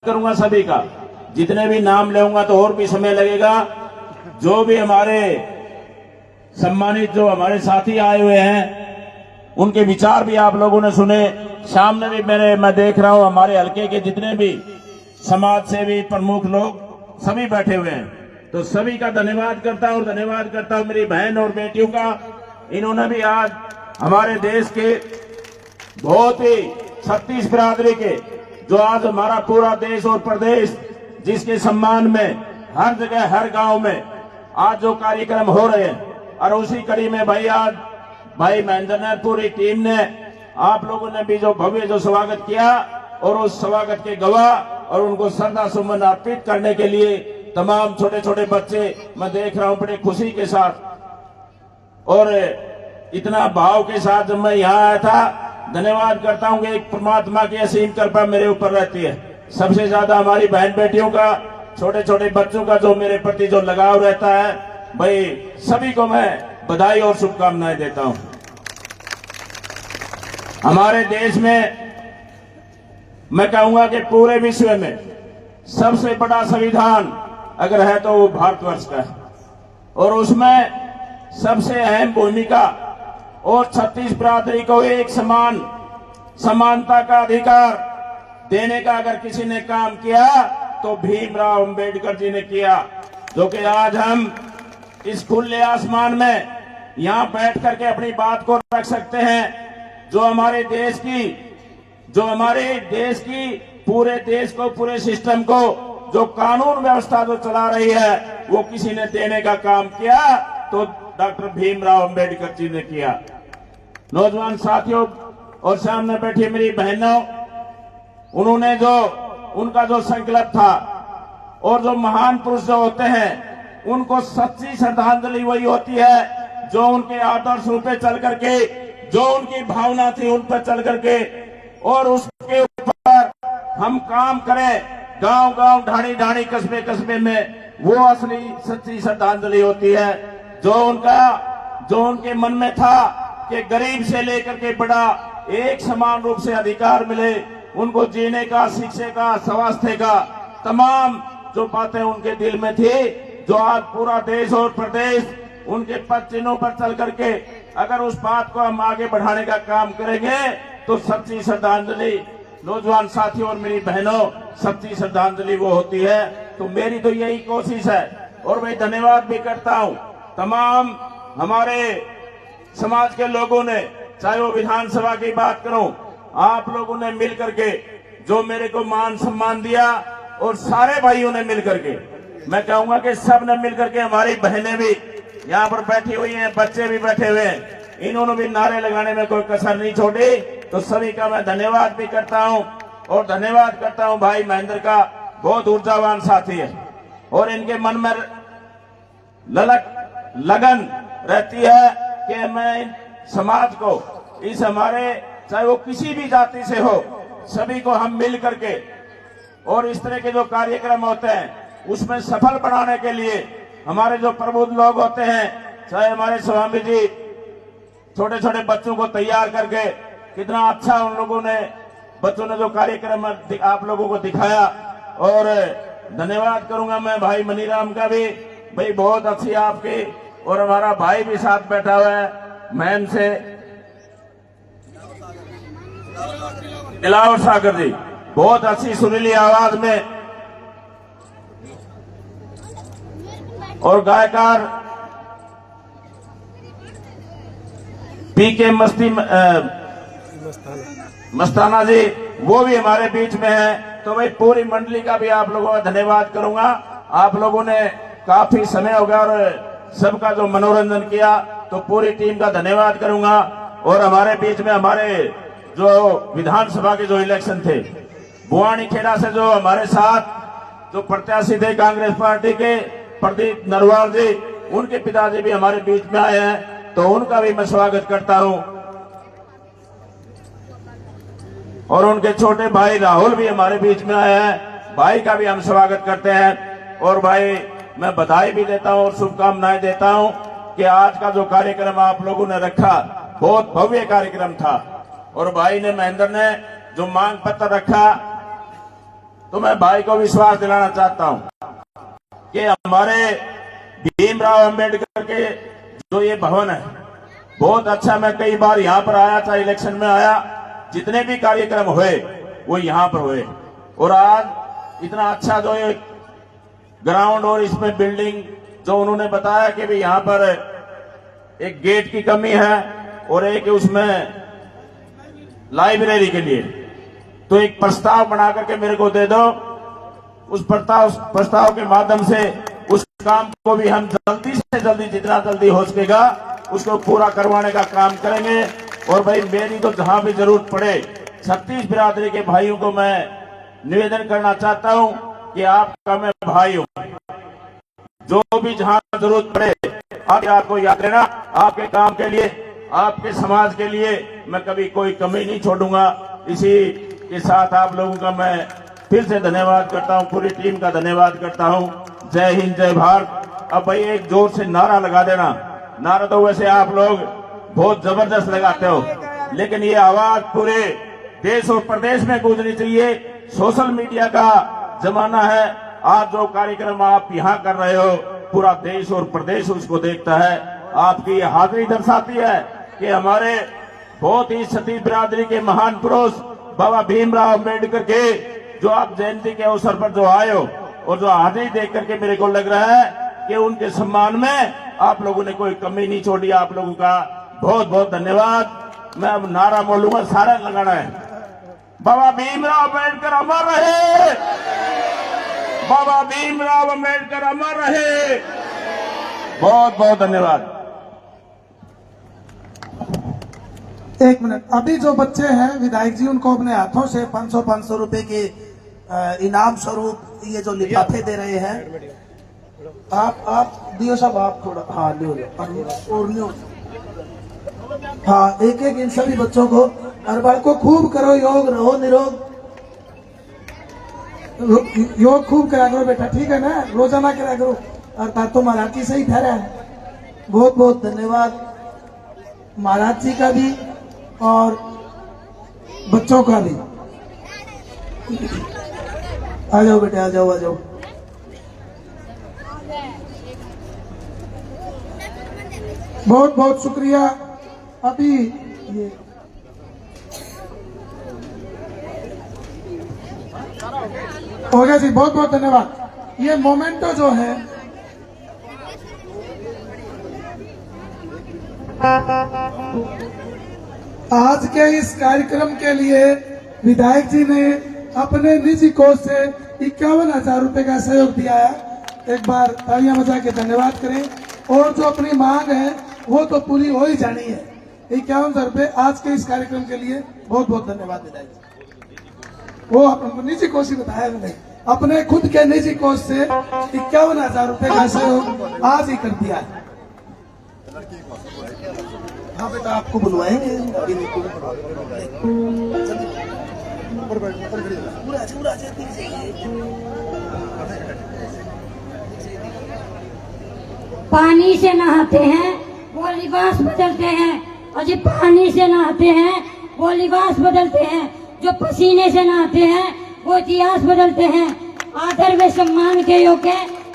करूंगा सभी का, जितने भी नाम लेऊंगा तो और भी समय लगेगा। जो भी हमारे सम्मानित जो हमारे साथी आए हुए हैं उनके विचार भी आप लोगों ने सुने। सामने भी मैं देख रहा हूं हमारे हल्के के जितने भी समाज सेवी प्रमुख लोग सभी बैठे हुए हैं, तो सभी का धन्यवाद करता हूं। धन्यवाद करता हूं मेरी बहन और बेटियों का। इन्होंने भी आज हमारे देश के बहुत ही 36 बिरादरी के जो आज हमारा पूरा देश और प्रदेश जिसके सम्मान में हर जगह हर गांव में आज जो कार्यक्रम हो रहे हैं, और उसी कड़ी में भाई आज भाई महेंद्र ने पूरी टीम ने आप लोगों ने भी जो भव्य जो स्वागत किया, और उस स्वागत के गवाह और उनको श्रद्धा सुमन अर्पित करने के लिए तमाम छोटे छोटे बच्चे मैं देख रहा हूं बड़े खुशी के साथ और इतना भाव के साथ जब मैं यहाँ आया था। धन्यवाद करता हूं कि एक परमात्मा की असीम कृपा मेरे ऊपर रहती है। सबसे ज्यादा हमारी बहन बेटियों का, छोटे छोटे बच्चों का जो मेरे प्रति जो लगाव रहता है, भाई सभी को मैं बधाई और शुभकामनाएं देता हूं। हमारे देश में मैं कहूंगा कि पूरे विश्व में सबसे बड़ा संविधान अगर है तो वो भारतवर्ष का है, और उसमें सबसे अहम भूमिका और 36 बिरादरी को एक समानता का अधिकार देने का अगर किसी ने काम किया तो भीमराव अंबेडकर जी ने किया। जो कि आज हम इस खुले आसमान में यहां बैठ करके अपनी बात को रख सकते हैं। जो हमारे देश की पूरे देश को, पूरे सिस्टम को, जो कानून व्यवस्था जो चला रही है, वो किसी ने देने का काम किया तो डॉक्टर भीमराव अंबेडकर जी ने किया। नौजवान साथियों और सामने बैठी मेरी बहनों, उन्होंने जो उनका जो संकल्प था, और जो महान पुरुष जो होते हैं उनको सच्ची श्रद्धांजलि वही होती है जो उनके आदर्श रूप पे चल करके, जो उनकी भावना थी उन पर चल करके, और उसके ऊपर हम काम करें गांव गांव, ढाणी ढाणी, कस्बे कस्बे में, वो असली सच्ची श्रद्धांजलि होती है। जो उनके मन में था कि गरीब से लेकर के बड़ा एक समान रूप से अधिकार मिले, उनको जीने का, शिक्षा का, स्वास्थ्य का, तमाम जो बातें उनके दिल में थी, जो आज पूरा देश और प्रदेश उनके पद चिन्हों पर चल करके अगर उस बात को हम आगे बढ़ाने का काम करेंगे तो सच्ची श्रद्धांजलि, नौजवान साथियों और मेरी बहनों, सच्ची श्रद्धांजलि वो होती है। तो मेरी तो यही कोशिश है, और मैं धन्यवाद भी करता हूं तमाम हमारे समाज के लोगों ने, चाहे वो विधानसभा की बात करूं, आप लोगों ने मिल करके जो मेरे को मान सम्मान दिया, और सारे भाइयों ने मिल करके, मैं कहूंगा कि सब ने मिल करके, हमारी बहनें भी यहाँ पर बैठी हुई हैं, बच्चे भी बैठे हुए हैं, इन्होंने भी नारे लगाने में कोई कसर नहीं छोड़ी। तो सभी का मैं धन्यवाद भी करता हूं, और धन्यवाद करता हूं भाई महेंद्र का, बहुत ऊर्जावान साथी है, और इनके मन में लगन रहती है कि मैं समाज को, इस हमारे चाहे वो किसी भी जाति से हो, सभी को हम मिल करके और इस तरह के जो कार्यक्रम होते हैं उसमें सफल बनाने के लिए हमारे जो प्रबुद्ध लोग होते हैं, चाहे हमारे स्वामी जी छोटे छोटे बच्चों को तैयार करके, कितना अच्छा उन लोगों ने, बच्चों ने जो कार्यक्रम आप लोगों को दिखाया। और धन्यवाद करूंगा मैं भाई मनीराम का भी, भाई बहुत अच्छी आपकी, और हमारा भाई भी साथ बैठा हुआ है मैन से, दिलावर सागर जी, बहुत अच्छी सुरीली आवाज में, और गायकार पीके मस्ताना जी, वो भी हमारे बीच में है। तो भाई पूरी मंडली का भी आप लोगों का धन्यवाद करूंगा। आप लोगों ने काफी समय हो गया और सबका जो मनोरंजन किया, तो पूरी टीम का धन्यवाद करूंगा। और हमारे बीच में हमारे जो विधानसभा के जो इलेक्शन थे, बुआनी खेड़ा से जो हमारे साथ जो प्रत्याशी थे कांग्रेस पार्टी के प्रदीप नरवाल जी, उनके पिताजी भी हमारे बीच में आए हैं, तो उनका भी मैं स्वागत करता हूं। और उनके छोटे भाई राहुल भी हमारे बीच में आए हैं, भाई का भी हम स्वागत करते हैं। और भाई मैं बधाई भी देता हूं और शुभकामनाएं देता हूं कि आज का जो कार्यक्रम आप लोगों ने रखा, बहुत भव्य कार्यक्रम था। और भाई ने, महेंद्र ने जो मांग पत्र रखा, तो मैं भाई को विश्वास दिलाना चाहता हूं कि हमारे भीमराव अंबेडकर के जो ये भवन है बहुत अच्छा। मैं कई बार यहां पर आया था, इलेक्शन में आया, जितने भी कार्यक्रम हुए वो यहां पर हुए। और आज इतना अच्छा जो ये ग्राउंड और इसमें बिल्डिंग जो उन्होंने बताया कि भाई यहां पर एक गेट की कमी है और एक उसमें लाइब्रेरी के लिए, तो एक प्रस्ताव बना करके मेरे को दे दो। उस प्रस्ताव के माध्यम से उस काम को भी हम जल्दी से जल्दी, जितना जल्दी हो सकेगा उसको पूरा करवाने का काम करेंगे। और भाई मेरी तो जहां भी जरूरत पड़े, छत्तीस बिरादरी के भाइयों को मैं निवेदन करना चाहता हूं कि आपका मैं भाई हूं, जो भी जहां जरूरत पड़े आपको याद रहना। आपके काम के लिए, आपके समाज के लिए मैं कभी कोई कमी नहीं छोड़ूंगा। इसी के साथ आप लोगों का मैं फिर से धन्यवाद करता हूं, पूरी टीम का धन्यवाद करता हूं। जय हिंद, जय भारत। अब भाई एक जोर से नारा लगा देना। नारा तो वैसे आप लोग बहुत जबरदस्त लगाते हो, लेकिन ये आवाज पूरे देश और प्रदेश में गूंजनी चाहिए। सोशल मीडिया का जमाना है। आज जो कार्यक्रम आप यहाँ कर रहे हो पूरा देश और प्रदेश उसको देखता है। आपकी ये हाजिरी दर्शाती है कि हमारे बहुत ही छत्तीस बिरादरी के महान पुरुष बाबा भीमराव अंबेडकर के जो आप जयंती के अवसर पर जो आए हो और जो हाजिरी देख करके मेरे को लग रहा है कि उनके सम्मान में आप लोगों ने कोई कमी नहीं छोड़ी। आप लोगों का बहुत बहुत धन्यवाद। मैं अब नारा बोलूंगा, सारा लगाना है। बाबा भीमराव अम्बेडकर अमर रहे, बाबा भीमराव अम्बेडकर अमर रहे। बहुत बहुत धन्यवाद। एक मिनट, अभी जो बच्चे हैं विधायक जी उनको अपने हाथों से 500 रुपए के इनाम स्वरूप ये जो लिफाफे दे रहे हैं, आप दियो साहब, आप थोड़ा, हाँ लियो और लियो, हाँ एक एक इन सभी बच्चों को। हर बार को खूब करो, योग रहो निरोग, योग खूब करा करो बेटा, ठीक है ना, रोजाना करा करो। अर्थात तो महाराज जी से ही ठहरा है। बहुत बहुत धन्यवाद महाराज जी का भी और बच्चों का भी। आ जाओ बेटे, आ जाओ, आ जाओ। बहुत बहुत शुक्रिया। अभी ये हो गया जी, बहुत बहुत धन्यवाद। ये मोमेंटो जो है आज के इस कार्यक्रम के लिए विधायक जी ने अपने निजी कोष से 51,000 रुपए का सहयोग दिया है। एक बार तालियां बजा के धन्यवाद करें। और जो अपनी मांग है वो तो पूरी हो ही जानी है। 51,000 रुपए आज के इस कार्यक्रम के लिए बहुत बहुत धन्यवाद विधायक जी। वो अपने निजी कोष ही बताया मैंने, अपने खुद के निजी कोष से 51,000 रुपए का सहयोग आज ही कर दिया है। हाँ बेटा, आपको बुलवाएंगे। पानी से नहाते हैं वो लिबास बदलते हैं, और जो पानी से नहाते हैं वो लिबास बदलते हैं, जो पसीने से नहाते हैं वो इतिहास बदलते हैं। आदर व सम्मान के योग्य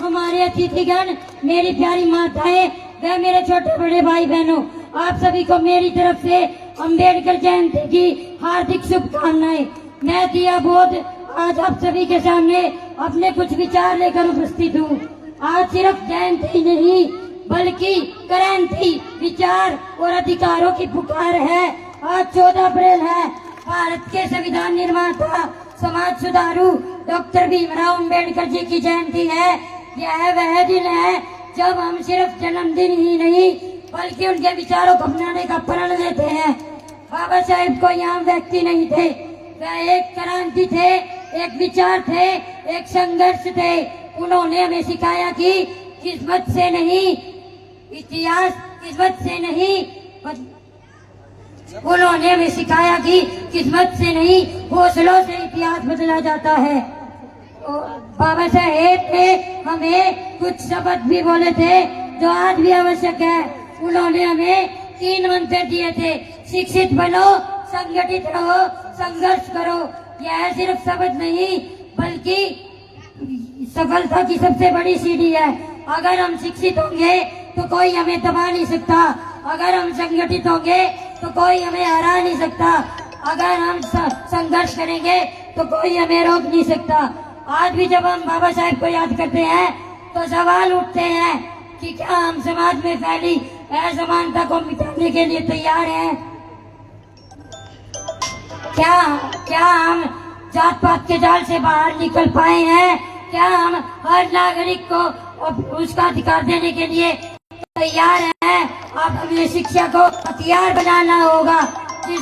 हमारे अतिथिगण, मेरी प्यारी माताएं व मेरे छोटे बड़े भाई बहनों, आप सभी को मेरी तरफ से अंबेडकर जयंती की हार्दिक शुभकामनाएं। मैं दिया बोध आज आप सभी के सामने अपने कुछ विचार लेकर उपस्थित हूँ। आज सिर्फ जयंती नहीं बल्कि क्रांति, विचार और अधिकारों की पुकार है। आज 14 अप्रैल है। भारत के संविधान निर्माता, समाज सुधारू डॉक्टर भीमराव अंबेडकर जी की जयंती है। यह वह दिन है जब हम सिर्फ जन्मदिन ही नहीं बल्कि उनके विचारों को अपनाने का प्रण लेते हैं। बाबा साहेब को यहाँ व्यक्ति नहीं थे, वह एक क्रांति थे, एक विचार थे, एक संघर्ष थे। उन्होंने हमें सिखाया कि किस्मत से नहीं, इतिहास किस्मत से नहीं, उन्होंने हमें सिखाया कि किस्मत से नहीं हौसलों से इतिहास बदला जाता है। बाबा साहेब ने हमें कुछ शब्द भी बोले थे जो आज भी आवश्यक है। उन्होंने हमें 3 मंत्र दिए थे, शिक्षित बनो, संगठित रहो, संघर्ष करो। यह सिर्फ शब्द नहीं बल्कि सफलता की सबसे बड़ी सीढ़ी है। अगर हम शिक्षित होंगे तो कोई हमें दबा नहीं सकता, अगर हम संगठित होंगे तो कोई हमें हरा नहीं सकता, अगर हम संघर्ष करेंगे तो कोई हमें रोक नहीं सकता। आज भी जब हम बाबा साहेब को याद करते हैं तो सवाल उठते हैं कि क्या हम समाज में फैली असमानता को मिटाने के लिए तैयार हैं? क्या हम जात पात के जाल से बाहर निकल पाए हैं? क्या हम हर नागरिक को उसका अधिकार देने के लिए तैयार हैं? अब हमें शिक्षा को हथियार बनाना होगा।